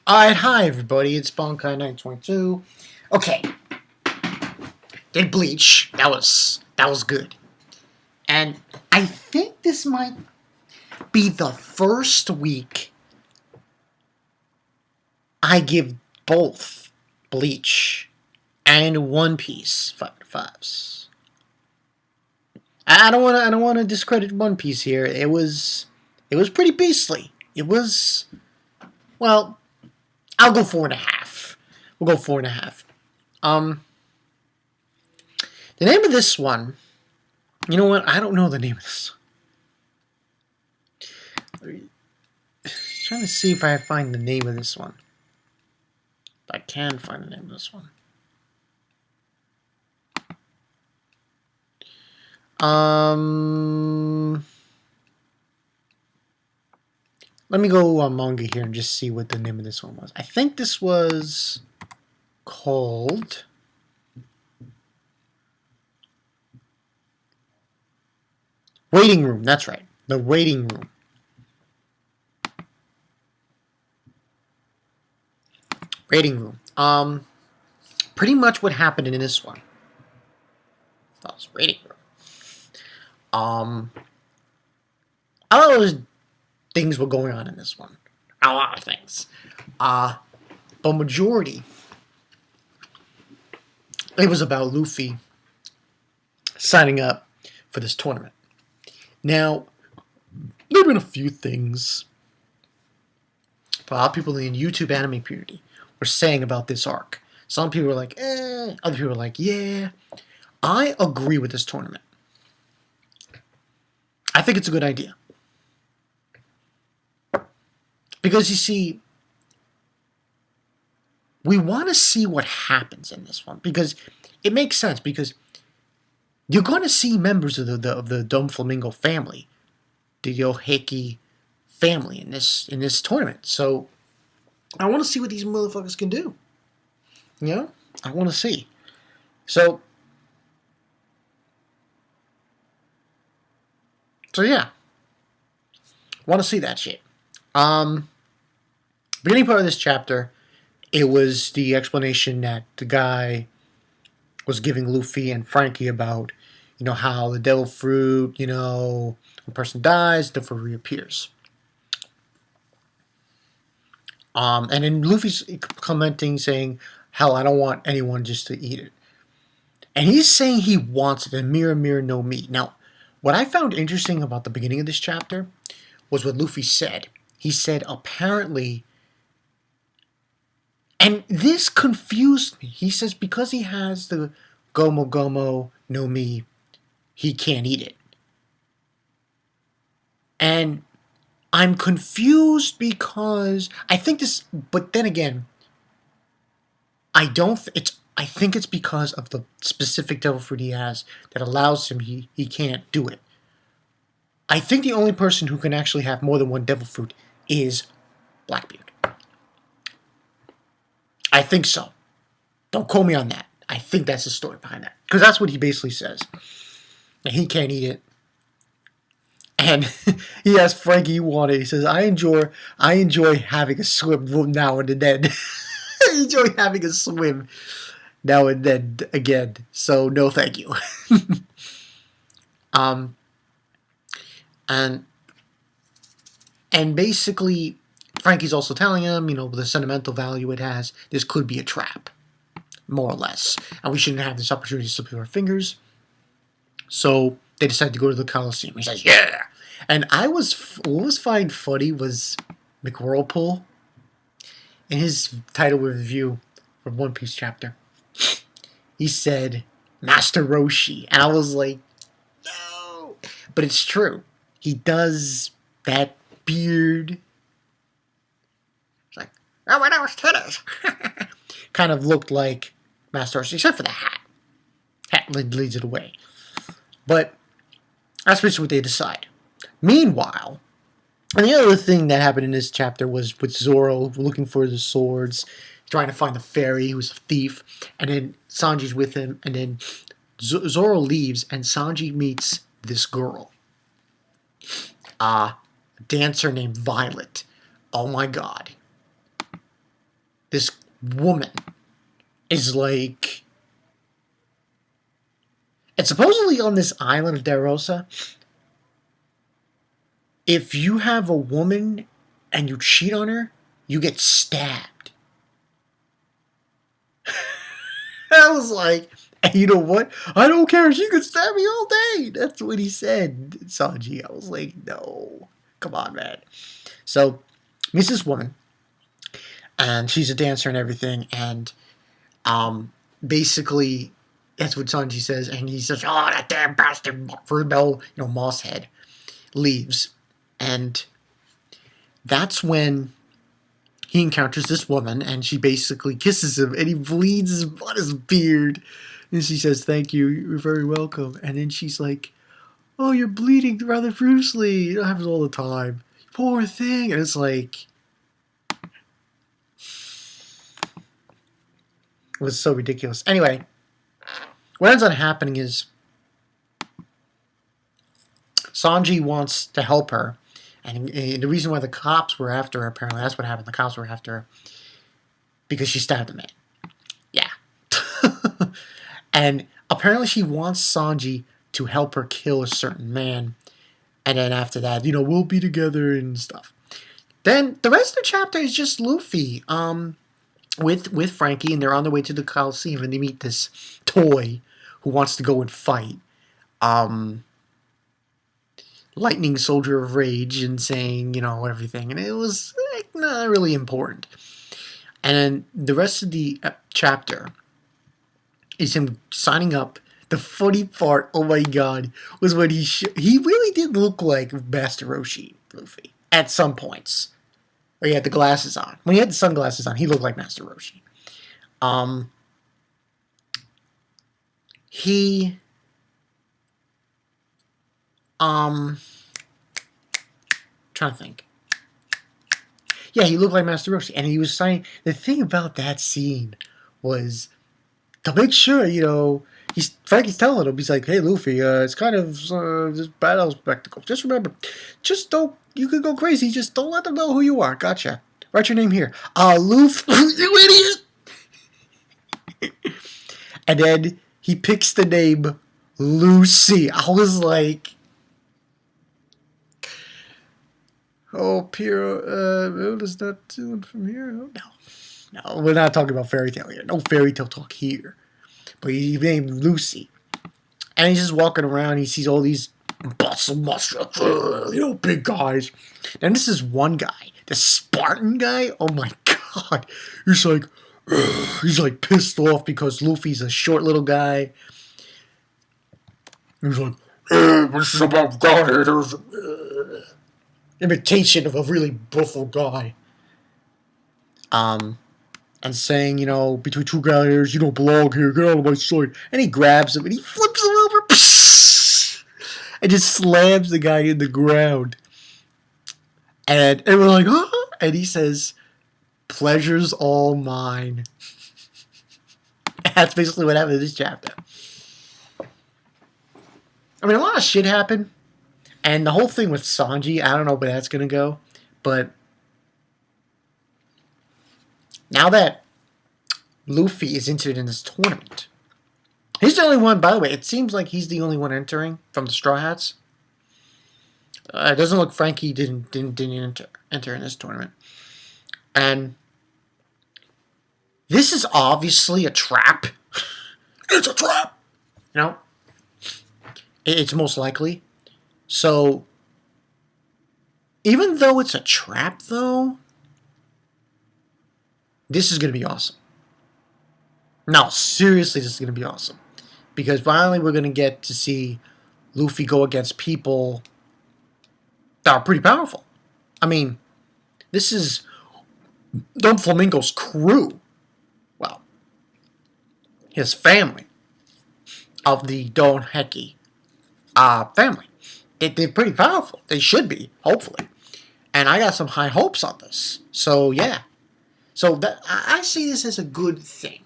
Alright, hi everybody, it's Bonkai922. Okay, did Bleach. That was good. And I think this might be the first week I give both Bleach and One Piece 5/5s. I don't wanna discredit One Piece here. It was pretty beastly. It was, well, I'll go 4.5. We'll go 4.5. The name of this one, you know what? I don't know the name of this. I'm trying to see if I find the name of this one. If I can find the name of this one. Let me go on manga here and just see what the name of this one was. I think this was called Waiting Room. That's right. The Waiting Room. Waiting Room. Pretty much what happened in this one. That was Waiting Room. A lot of those things were going on in this one. A lot of things. But majority, it was about Luffy signing up for this tournament. Now, there have been a few things a lot of people in the YouTube anime community were saying about this arc. Some people were like, eh. Other people were like, yeah. I agree with this tournament. I think it's a good idea. Because, you see, we want to see what happens in this one. Because it makes sense. Because you're going to see members of the doflamingo family, the Yoheki family in this tournament. So I want to see what these motherfuckers can do. You know? I want to see. So yeah. Want to see that shit. Beginning part of this chapter, it was the explanation that the guy was giving Luffy and Frankie about, you know, how the devil fruit, you know, when a person dies, the devil fruit reappears. And then Luffy's commenting, saying, hell, I don't want anyone just to eat it. And he's saying he wants it, and mirror, mirror, no meat. Now, what I found interesting about the beginning of this chapter was what Luffy said. He said, apparently, and this confused me. He says because he has the Gomo Gomo no Mi, he can't eat it. And I'm confused because I think this, but then again, I think it's because of the specific devil fruit he has that allows him he can't do it. I think the only person who can actually have more than one devil fruit is Blackbeard. I think so. Don't quote me on that. I think that's the story behind that. Because that's what he basically says. That he can't eat it. And he asks Frankie you want it. He says, I enjoy having a swim now and then. I enjoy having a swim now and then again. So no thank you. And basically Frankie's also telling him, you know, the sentimental value it has, this could be a trap, more or less. And we shouldn't have this opportunity to slip through our fingers. So they decide to go to the Coliseum. He says, yeah. And what was finding funny was McWhirlpool in his title review for One Piece chapter. He said, Master Roshi. And I was like, no. But it's true. He does that beard. It's like, oh, my nose titties. Kind of looked like Master Roshi, except for the hat. Hat leads it away. But that's basically what they decide. Meanwhile, and the other thing that happened in this chapter was with Zoro looking for the swords, trying to find the fairy who's a thief, and then Sanji's with him, and then Zoro leaves, and Sanji meets this girl. A dancer named Violet. Oh my god. this woman is like... And supposedly on this island of Derosa, if you have a woman and you cheat on her, you get stabbed. I was like, and you know what? I don't care. She could stab me all day. That's what he said, Sanji. I was like, no. Come on, man. So, meets this woman, and she's a dancer and everything, and basically, that's what Sanji says, and he says, oh, that damn bastard, Fruitbell, Mosshead, leaves. And that's when he encounters this woman, and she basically kisses him, and he bleeds on his beard. And she says, thank you, you're very welcome. And then she's like, oh, you're bleeding rather profusely. It happens all the time. Poor thing. And it's like... It was so ridiculous. Anyway, what ends up happening is Sanji wants to help her. And the reason why the cops were after her, apparently, that's what happened. The cops were after her because she stabbed a man. Yeah. And apparently she wants Sanji to help her kill a certain man. And then after that, we'll be together and stuff. Then the rest of the chapter is just Luffy with Frankie, and they're on their way to the Coliseum, and they meet this toy who wants to go and fight. Lightning Soldier of Rage, and saying, everything. And it was not really important. And then the rest of the chapter is him signing up. The funny part, oh my god, was when he really did look like Master Roshi, Luffy, at some points. Or he had the glasses on. When he had the sunglasses on, he looked like Master Roshi. Trying to think. Yeah, he looked like Master Roshi, and he was signing. The thing about that scene was to make sure, Frankie's telling him, he's like, hey, Luffy, it's kind of this battle spectacle. Just remember, you can go crazy, just don't let them know who you are. Gotcha. Write your name here. Luffy, you idiot! And then he picks the name Lucy. I was like, oh, Piero, is not doing from here? No, we're not talking about fairy tale here. No fairy tale talk here. But he named Lucy. And he's just walking around. He sees all these muscle, big guys. And this is one guy, the Spartan guy. Oh my god. He's like pissed off because Luffy's a short little guy. He's like, hey, what's about God-haters? Imitation of a really buffalo guy. And saying, between two gladiators, you don't belong here, get out of my sight. And he grabs him and he flips him over, and just slams the guy in the ground. And we're like, huh? And he says, pleasure's all mine. That's basically what happened in this chapter. I mean, a lot of shit happened. And the whole thing with Sanji, I don't know where that's going to go. But now that Luffy is entered in this tournament, he's the only one, by the way, it seems like he's the only one entering from the Straw Hats. It doesn't look Frankie didn't enter in this tournament. And this is obviously a trap. It's a trap! It's most likely. So, even though it's a trap, though, this is going to be awesome. No, seriously, this is going to be awesome. Because finally we're going to get to see Luffy go against people that are pretty powerful. I mean, this is Doflamingo's crew. Well, his family of the Doflamingo family. They're pretty powerful. They should be, hopefully. And I got some high hopes on this. So, yeah. So, I see this as a good thing.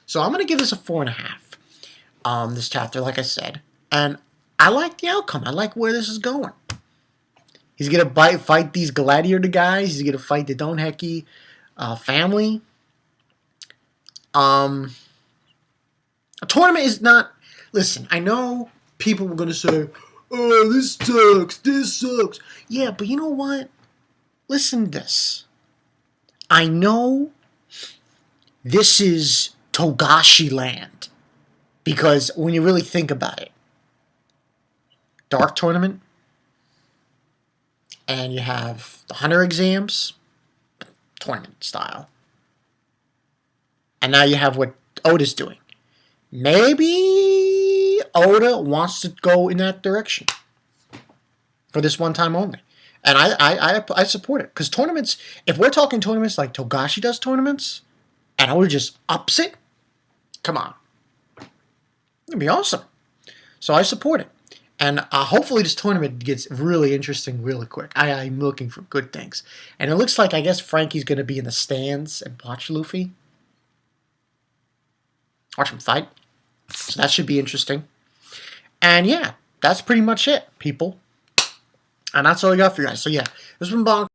So, I'm going to give this a 4.5. This chapter, like I said. And I like the outcome. I like where this is going. He's going to fight these gladiator guys. He's going to fight the Doflamingo family. A tournament is not... Listen, I know people were going to say, oh, this sucks. Yeah, but you know what? Listen to this. I know this is Togashi land. Because when you really think about it, Dark Tournament, and you have the Hunter exams, tournament style. And now you have what Oda's doing. Maybe Oda wants to go in that direction for this one time only. And I support it. Because tournaments, if we're talking tournaments like Togashi does tournaments, and Oda just ups it, come on. It'd be awesome. So I support it. And hopefully this tournament gets really interesting really quick. I'm looking for good things. And it looks like, I guess, Frankie's going to be in the stands and watch Luffy. Watch him fight. So that should be interesting. And yeah, that's pretty much it, people. And that's all I got for you guys. So yeah, this has been Bonk.